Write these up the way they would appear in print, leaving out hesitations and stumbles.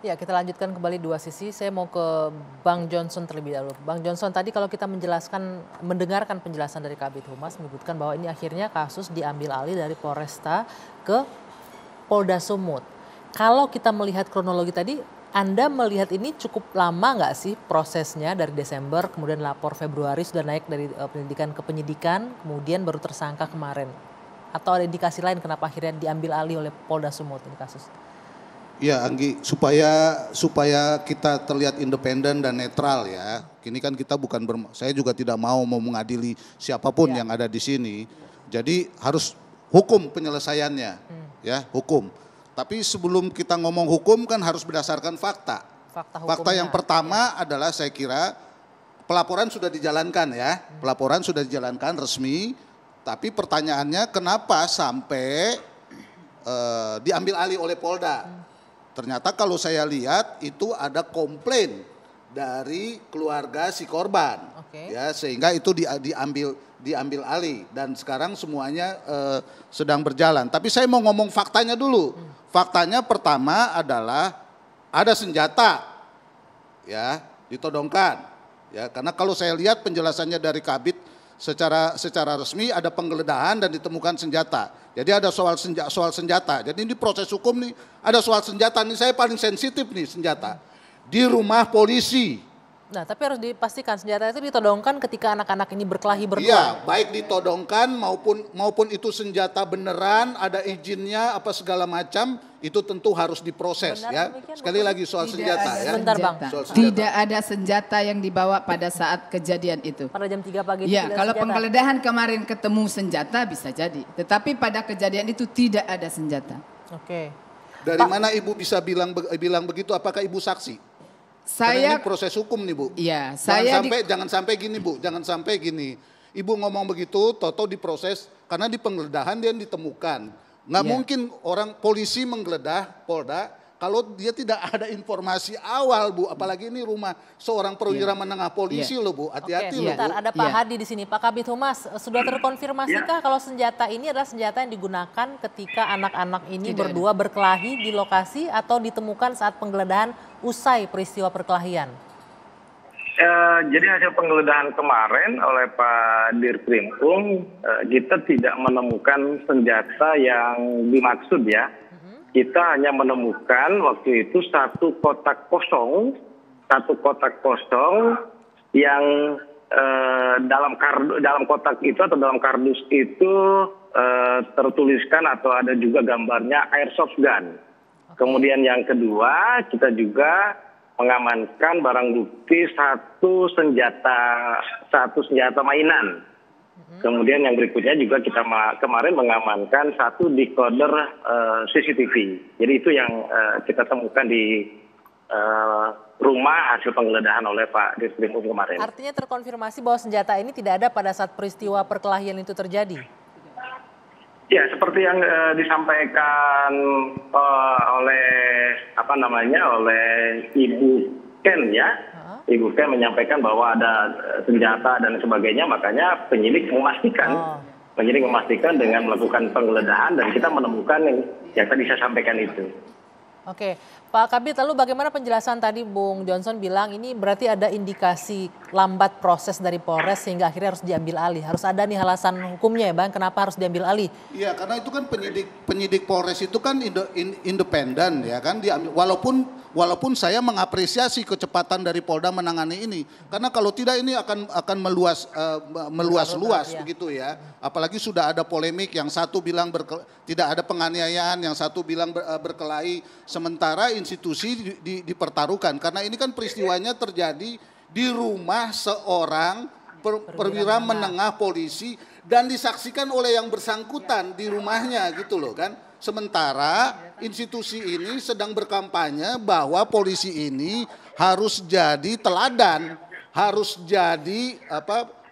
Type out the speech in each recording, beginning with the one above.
Ya, kita lanjutkan kembali dua sisi. Saya mau ke Bang Johnson terlebih dahulu. Bang Johnson, tadi kalau kita mendengarkan penjelasan dari Kabid Humas menyebutkan bahwa ini akhirnya kasus diambil alih dari Polresta ke Polda Sumut. Kalau kita melihat kronologi tadi, Anda melihat ini cukup lama nggak sih prosesnya dari Desember, kemudian lapor Februari sudah naik dari penyelidikan ke penyidikan, kemudian baru tersangka kemarin? Atau ada indikasi lain kenapa akhirnya diambil alih oleh Polda Sumut ini kasus? Ya Anggi, supaya kita terlihat independen dan netral ya. Ini kan kita saya juga tidak mau mengadili siapapun yang ada di sini. Jadi harus hukum penyelesaiannya, ya hukum. Tapi sebelum kita ngomong hukum kan harus berdasarkan fakta. Fakta yang pertama adalah saya kira pelaporan sudah dijalankan ya, pelaporan sudah dijalankan resmi. Tapi pertanyaannya kenapa sampai diambil alih oleh Polda? Ternyata kalau saya lihat itu ada komplain dari keluarga si korban, ya sehingga itu diambil alih dan sekarang semuanya sedang berjalan. Tapi saya mau ngomong faktanya dulu. Faktanya pertama adalah ada senjata, ya ditodongkan, ya karena kalau saya lihat penjelasannya dari Kabid secara resmi ada penggeledahan dan ditemukan senjata. Jadi ada soal senjata. Jadi ini proses hukum nih, ada soal senjata nih, saya paling sensitif nih senjata. Di rumah polisi. Nah, tapi harus dipastikan senjata itu ditodongkan ketika anak-anak ini berkelahi berdua. Iya, baik ditodongkan maupun itu senjata beneran, ada izinnya apa segala macam, itu tentu harus diproses. Benar, ya. Sekali lagi soal senjata ya. Sebentar, Bang. Tidak ada senjata yang dibawa pada saat kejadian itu. Pada jam 3 pagi ya, kalau penggeledahan kemarin ketemu senjata bisa jadi. Tetapi pada kejadian itu tidak ada senjata. Oke. Dari mana Ibu bisa bilang begitu? Apakah Ibu saksi? Karena ini proses hukum nih Bu. Iya, jangan sampai gini Bu, jangan sampai gini. Ibu ngomong begitu, toto diproses karena di penggeledahan dia ditemukan. Nggak mungkin orang polisi menggeledah Polda kalau dia tidak ada informasi awal Bu. Apalagi ini rumah seorang perwira menengah polisi loh Bu. Hati-hati loh Bu. Sebentar, ada Pak Hadi di sini. Pak Kabid Humas, sudah terkonfirmasikah kalau senjata ini adalah senjata yang digunakan ketika anak-anak ini berdua berkelahi di lokasi atau ditemukan saat penggeledahan usai peristiwa perkelahian? Jadi hasil penggeledahan kemarin oleh Pak Dirkrimum, kita tidak menemukan senjata yang dimaksud ya. Kita hanya menemukan waktu itu satu kotak kosong yang dalam kotak itu atau dalam kardus itu tertuliskan atau ada juga gambarnya airsoft gun. Kemudian yang kedua kita juga mengamankan barang bukti satu senjata mainan. Kemudian yang berikutnya juga kita kemarin mengamankan satu decoder CCTV. Jadi itu yang kita temukan di rumah hasil penggeledahan oleh Pak Dirkrimum kemarin. Artinya terkonfirmasi bahwa senjata ini tidak ada pada saat peristiwa perkelahian itu terjadi? Ya, seperti yang disampaikan oleh oleh Ibu Ken ya. Ibu Ken menyampaikan bahwa ada senjata dan sebagainya, makanya penyidik memastikan dengan melakukan penggeledahan dan kita menemukan yang tadi saya sampaikan itu. Oke, Pak Kabid, lalu bagaimana penjelasan tadi Bung Johnson bilang ini berarti ada indikasi lambat proses dari Polres sehingga akhirnya harus diambil alih. Harus ada nih alasan hukumnya ya Bang, kenapa harus diambil alih? Iya, karena itu kan penyidik Polres itu kan independen ya kan, walaupun saya mengapresiasi kecepatan dari Polda menangani ini. Karena kalau tidak ini akan meluas begitu ya. Apalagi sudah ada polemik, yang satu bilang tidak ada penganiayaan, yang satu bilang berkelahi. Sementara institusi dipertaruhkan karena ini kan peristiwanya terjadi di rumah seorang perwira menengah polisi dan disaksikan oleh yang bersangkutan di rumahnya gitu loh kan. Sementara institusi ini sedang berkampanye bahwa polisi ini harus jadi teladan, harus jadi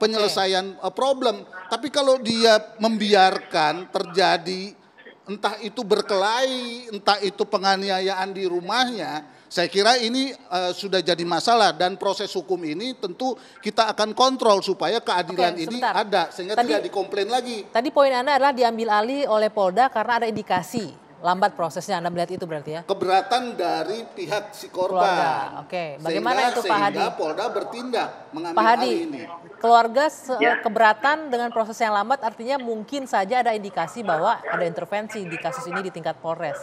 penyelesaian problem. Tapi kalau dia membiarkan terjadi entah itu berkelahi, entah itu penganiayaan di rumahnya, saya kira ini sudah jadi masalah dan proses hukum ini tentu kita akan kontrol supaya keadilan ini ada sehingga tidak dikomplain lagi. Tadi poin Anda adalah diambil alih oleh Polda karena ada indikasi lambat prosesnya, Anda melihat itu berarti ya? Keberatan dari pihak si Keluarga, korban. oke. Bagaimana itu Pak Hadi? Sehingga Polda bertindak mengambil Pak Hadi, alih ini. keluarga Ya. keberatan dengan proses yang lambat artinya mungkin saja ada indikasi bahwa ada intervensi di kasus ini di tingkat Polres.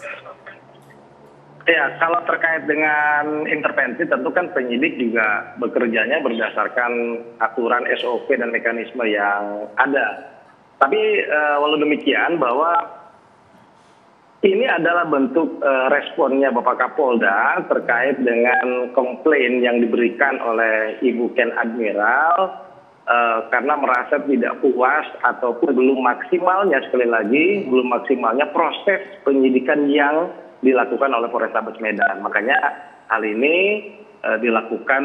Ya, kalau terkait dengan intervensi tentu kan penyidik juga bekerjanya berdasarkan aturan SOP dan mekanisme yang ada. Tapi walau demikian bahwa ini adalah bentuk responnya Bapak Kapolda terkait dengan komplain yang diberikan oleh Ibu Ken Admiral karena merasa tidak puas ataupun belum maksimalnya, sekali lagi, belum maksimalnya proses penyidikan yang dilakukan oleh Polrestabes Medan. Makanya hal ini dilakukan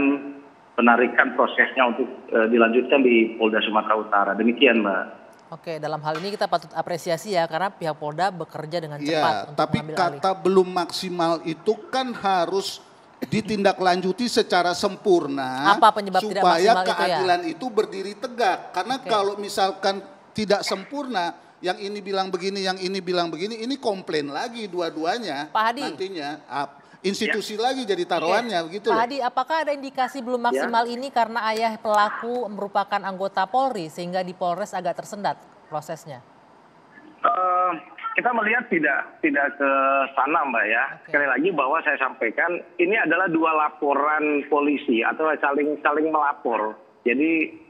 penarikan prosesnya untuk dilanjutkan di Polda Sumatera Utara. Demikian, Mbak. Oke, dalam hal ini kita patut apresiasi ya karena pihak Polda bekerja dengan cepat Ya, untuk tapi mengambil alih. kata belum maksimal itu kan harus ditindaklanjuti secara sempurna Apa penyebab tidak supaya maksimal itu ya? keadilan itu berdiri tegak. Karena kalau misalkan tidak sempurna, yang ini bilang begini, yang ini bilang begini, ini komplain lagi dua-duanya. Pak Hadi. Nantinya institusi lagi jadi taruhannya begitu Pak loh. Hadi, apakah ada indikasi belum maksimal ini karena ayah pelaku merupakan anggota Polri sehingga di Polres agak tersendat prosesnya? Kita melihat tidak ke sana, Mbak ya. Oke. Sekali lagi bahwa saya sampaikan ini adalah dua laporan polisi atau saling melapor. Jadi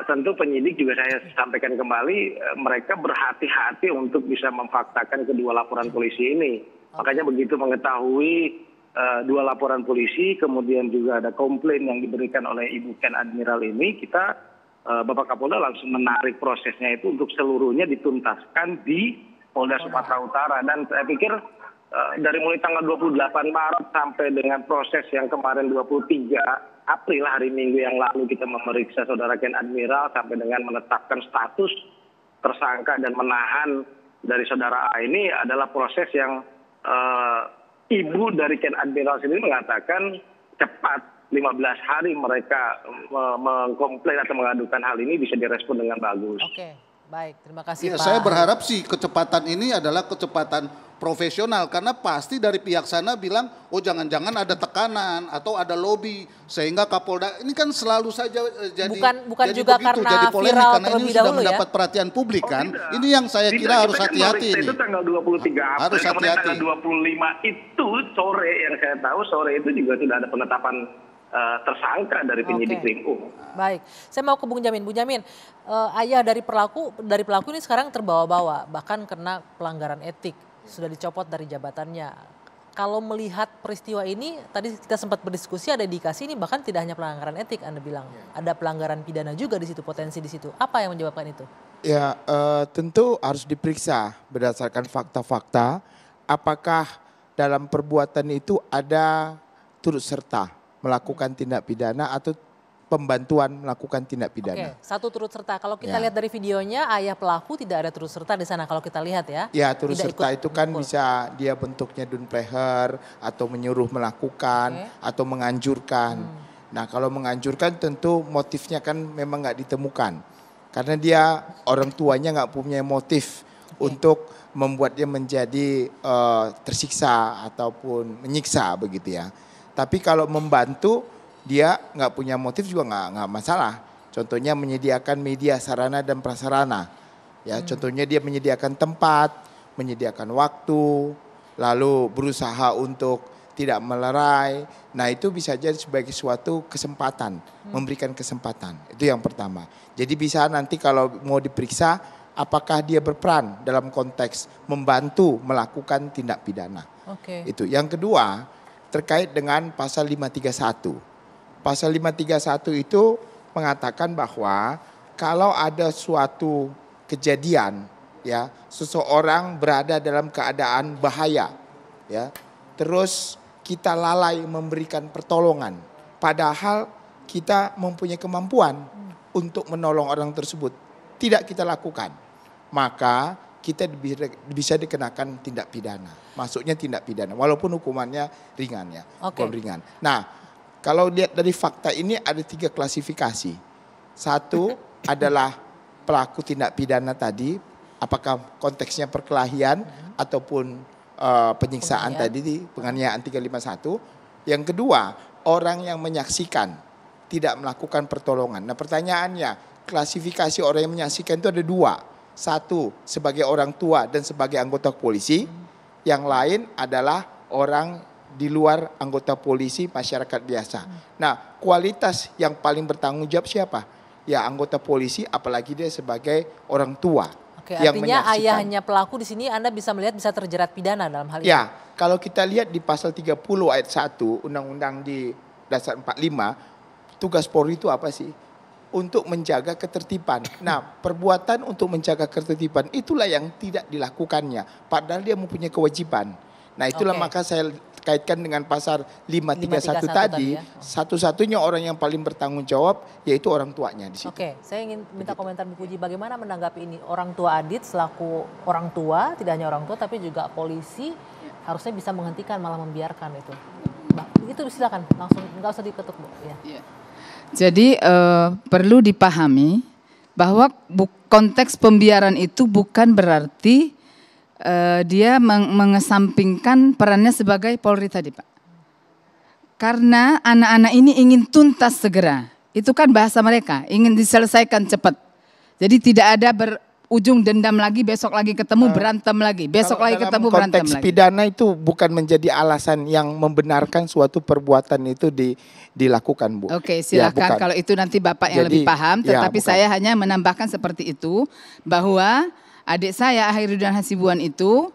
tentu penyidik juga saya sampaikan kembali mereka berhati-hati untuk bisa memfaktakan kedua laporan polisi ini. Makanya begitu mengetahui dua laporan polisi, kemudian juga ada komplain yang diberikan oleh Ibu Ken Admiral ini, kita Bapak Kapolda langsung menarik prosesnya itu untuk seluruhnya dituntaskan di Polda Sumatera Utara. Dan saya pikir dari mulai tanggal 28 Maret sampai dengan proses yang kemarin 23 April hari Minggu yang lalu kita memeriksa Saudara Ken Admiral sampai dengan menetapkan status tersangka dan menahan dari Saudara A ini adalah proses yang ibu dari Ken Admiral sendiri mengatakan cepat 15 hari mereka mengkomplain atau mengadukan hal ini bisa direspon dengan bagus. Oke, baik. Terima kasih Ya, Pak. saya berharap sih kecepatan ini adalah kecepatan profesional karena pasti dari pihak sana bilang oh jangan-jangan ada tekanan atau ada lobby sehingga Kapolda ini kan selalu saja jadi Bukan jadi juga begitu, karena jadi polemik viral karena ini terlebih sudah dahulu ya? mendapat perhatian publik kan. Tidak. Ini yang saya kira harus Kita kan hati-hati meriksa ini. itu tanggal 23 April, Harus kemudian hati-hati. tanggal 25 itu sore yang saya tahu sore itu juga sudah ada penetapan tersangka dari penyidik Oke. Krimum. Baik, saya mau ke Bung Jamin. Bung Jamin, ayah dari pelaku ini sekarang terbawa-bawa, bahkan kena pelanggaran etik, sudah dicopot dari jabatannya. Kalau melihat peristiwa ini, tadi kita sempat berdiskusi ada indikasi ini bahkan tidak hanya pelanggaran etik, Anda bilang, ada pelanggaran pidana juga di situ, potensi di situ. Apa yang menyebabkan itu? Ya, tentu harus diperiksa berdasarkan fakta-fakta. Apakah dalam perbuatan itu ada turut serta melakukan tindak pidana atau pembantuan melakukan tindak pidana. Oke, satu turut serta. Kalau kita Ya. lihat dari videonya, ayah pelaku tidak ada turut serta di sana. Kalau kita lihat ya. Ya, turut Tidak serta ikut itu kan memukul. bisa dia bentuknya dunpleher atau menyuruh melakukan Oke. atau menganjurkan. Nah, kalau menganjurkan tentu motifnya kan memang nggak ditemukan. Karena dia orang tuanya nggak punya motif untuk membuat dia menjadi tersiksa ataupun menyiksa begitu ya. Tapi kalau membantu dia nggak punya motif juga nggak masalah. Contohnya menyediakan media sarana dan prasarana. Ya, contohnya dia menyediakan tempat, menyediakan waktu, lalu berusaha untuk tidak melerai. Nah, itu bisa jadi sebagai suatu kesempatan, memberikan kesempatan. Itu yang pertama. Jadi bisa nanti kalau mau diperiksa apakah dia berperan dalam konteks membantu melakukan tindak pidana. Oke. Itu. Yang kedua, terkait dengan pasal 531. Pasal 531 itu mengatakan bahwa kalau ada suatu kejadian ya, seseorang berada dalam keadaan bahaya ya, terus kita lalai memberikan pertolongan padahal kita mempunyai kemampuan untuk menolong orang tersebut, tidak kita lakukan, maka kita bisa dikenakan tindak pidana. Masuknya tindak pidana walaupun hukumannya ringan ya, Oke. hukum ringan. Nah, kalau lihat dari fakta ini ada 3 klasifikasi. Satu adalah pelaku tindak pidana tadi, apakah konteksnya perkelahian ataupun penyiksaan tadi, penganiayaan 351. Yang kedua, orang yang menyaksikan tidak melakukan pertolongan. Nah pertanyaannya, klasifikasi orang yang menyaksikan itu ada dua. Satu, sebagai orang tua dan sebagai anggota polisi. Yang lain adalah orang di luar anggota polisi, masyarakat biasa. Nah kualitas yang paling bertanggung jawab siapa? Ya anggota polisi, apalagi dia sebagai orang tua. Oke, yang artinya menyaksikan. ayahnya pelaku di sini Anda bisa melihat bisa terjerat pidana dalam hal ini. Ya, kalau kita lihat di pasal 30 ayat 1 Undang-Undang di Dasar 45, tugas Polri itu apa sih? Untuk menjaga ketertiban. Nah, perbuatan untuk menjaga ketertiban itulah yang tidak dilakukannya. Padahal dia mempunyai kewajiban. Nah, itulah maka saya kaitkan dengan pasal 531 tadi. Ya. Satu-satunya orang yang paling bertanggung jawab yaitu orang tuanya di situ. Oke, saya ingin minta komentar Bu Puji, bagaimana menanggapi ini? Orang tua Adit selaku orang tua, tidak hanya orang tua tapi juga polisi harusnya bisa menghentikan malah membiarkan itu. Itu silakan langsung, nggak usah diketuk Bu. Ya. Jadi perlu dipahami bahwa konteks pembiaran itu bukan berarti dia mengesampingkan perannya sebagai Polri tadi Pak. Karena anak-anak ini ingin tuntas segera. Itu kan bahasa mereka, ingin diselesaikan cepat. Jadi tidak ada berujung dendam lagi, besok lagi ketemu berantem lagi. Besok lagi ketemu berantem lagi. Konteks pidana itu bukan menjadi alasan yang membenarkan suatu perbuatan itu dilakukan Bu. Oke, silakan kalau itu nanti Bapak yang lebih paham. Tetapi saya hanya menambahkan seperti itu, bahwa adik saya Khairuddin Hasibuan itu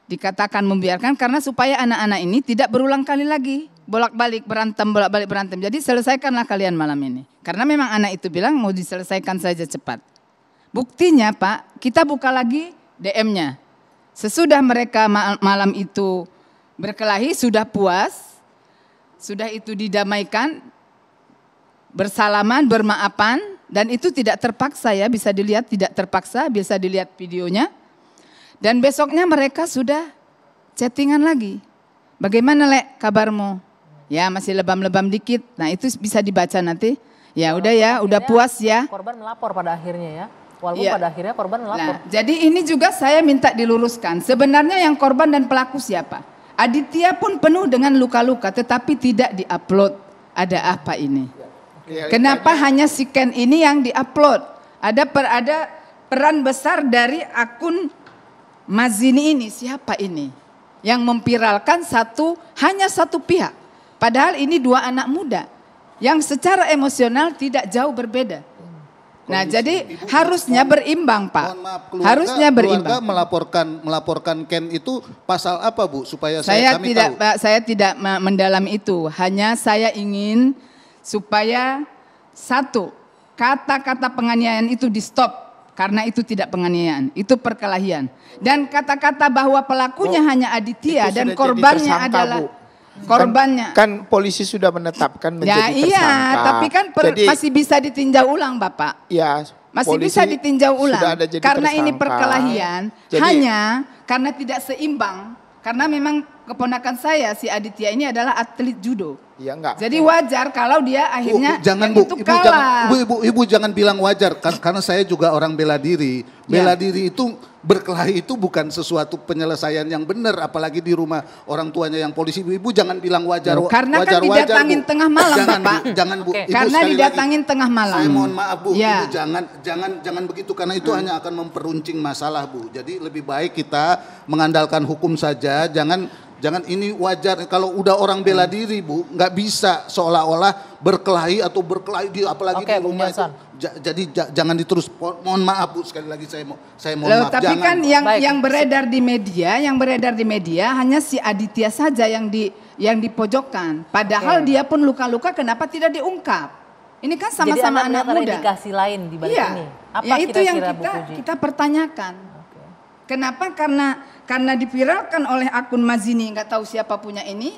dikatakan membiarkan karena supaya anak-anak ini tidak berulang kali lagi bolak-balik berantem. Jadi selesaikanlah kalian malam ini. Karena memang anak itu bilang mau diselesaikan saja cepat. Buktinya Pak, kita buka lagi DM-nya. Sesudah mereka malam itu berkelahi, sudah puas, sudah itu didamaikan, bersalaman, bermaafan, dan itu tidak terpaksa ya, bisa dilihat tidak terpaksa, bisa dilihat videonya. Dan besoknya mereka sudah chattingan lagi. Bagaimana Lek kabarmu? Ya masih lebam-lebam dikit. Nah itu bisa dibaca nanti. Ya udah ya, udah puas ya. Korban melapor pada akhirnya ya. Walaupun pada akhirnya korban melapor. Nah, jadi ini juga saya minta diluruskan. Sebenarnya yang korban dan pelaku siapa? Aditya pun penuh dengan luka-luka tetapi tidak diupload. Ada apa ini? Kenapa hanya si Ken ini yang diupload? Ada peran besar dari akun Mazini ini. Siapa ini? Yang memviralkan hanya satu pihak. Padahal ini dua anak muda yang secara emosional tidak jauh berbeda. Nah, jadi harusnya berimbang, Pak. Mohon maaf, Harusnya berimbang. Melaporkan Ken itu pasal apa, Bu? Supaya kami tidak, tahu. Pak, saya tidak mendalami itu. Hanya saya ingin supaya satu, kata-kata penganiayaan itu di stop. Karena itu tidak penganiayaan, itu perkelahian. Dan kata-kata bahwa pelakunya hanya Aditya dan korbannya adalah korbannya. Kan polisi sudah menetapkan menjadi tersangka. Iya, tapi kan masih bisa ditinjau ulang Bapak. Ya, masih bisa ditinjau ulang. Karena tersangka. ini perkelahian, hanya karena tidak seimbang. Karena memang keponakan saya si Aditya ini adalah atlet judo. Iya enggak. Jadi wajar kalau dia akhirnya jangan itu kalah. Ibu jangan bilang wajar karena saya juga orang bela diri. Bela diri itu berkelahi itu bukan sesuatu penyelesaian yang benar, apalagi di rumah orang tuanya yang polisi. Ibu jangan bilang wajar. Karena kan didatangin tengah malam, jangan, Bapak. Jangan Bu. Ibu, karena didatangin tengah malam. Saya mohon maaf Bu, Ya. Ibu jangan begitu karena itu hanya akan memperuncing masalah Bu. Jadi lebih baik kita mengandalkan hukum saja, jangan ini wajar kalau udah orang bela diri Bu, nggak bisa seolah-olah berkelahi di apalagi di rumah itu. Jadi jangan diterus. Mohon maaf Bu, sekali lagi saya mohon maaf. Tapi kan yang beredar di media hanya si Aditya saja yang dipojokkan. Padahal dia pun luka-luka, kenapa tidak diungkap? Ini kan sama-sama anak muda. Ada indikasi lain di balik ini. Apa ya itu yang kira-kira kita pertanyakan. Kenapa? Karena diviralkan oleh akun Mazini, nggak tahu siapa punya ini,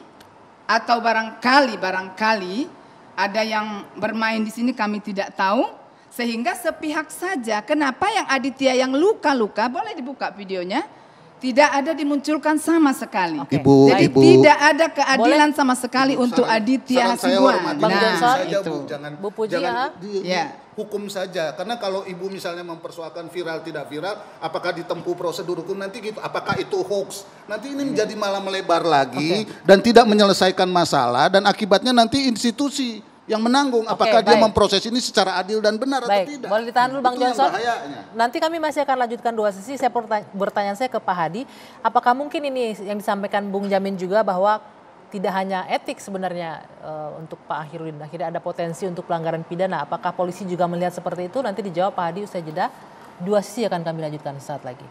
atau barangkali ada yang bermain di sini kami tidak tahu, sehingga sepihak saja. Kenapa yang Aditya yang luka-luka, boleh dibuka videonya, tidak ada dimunculkan sama sekali. Ibu, Jadi tidak ada keadilan sama sekali untuk Aditya Hasibuan. Bang Johnson, itu. Bu Puji ya. hukum saja. Karena kalau ibu misalnya mempersoalkan viral tidak viral, apakah ditempuh prosedur hukum nanti gitu, apakah itu hoax? Nanti ini menjadi malah melebar lagi dan tidak menyelesaikan masalah dan akibatnya nanti institusi yang menanggung apakah dia memproses ini secara adil dan benar atau tidak. Boleh ditahan dulu Bang Johnson. Nanti kami masih akan lanjutkan dua sesi. Saya bertanya saya ke Pak Hadi, apakah mungkin ini yang disampaikan Bung Jamin juga bahwa tidak hanya etik sebenarnya untuk Pak Akhirudin, akhirnya ada potensi untuk pelanggaran pidana. Apakah polisi juga melihat seperti itu? Nanti dijawab Pak Hadi usai jeda. Dua sesi akan kami lanjutkan saat lagi.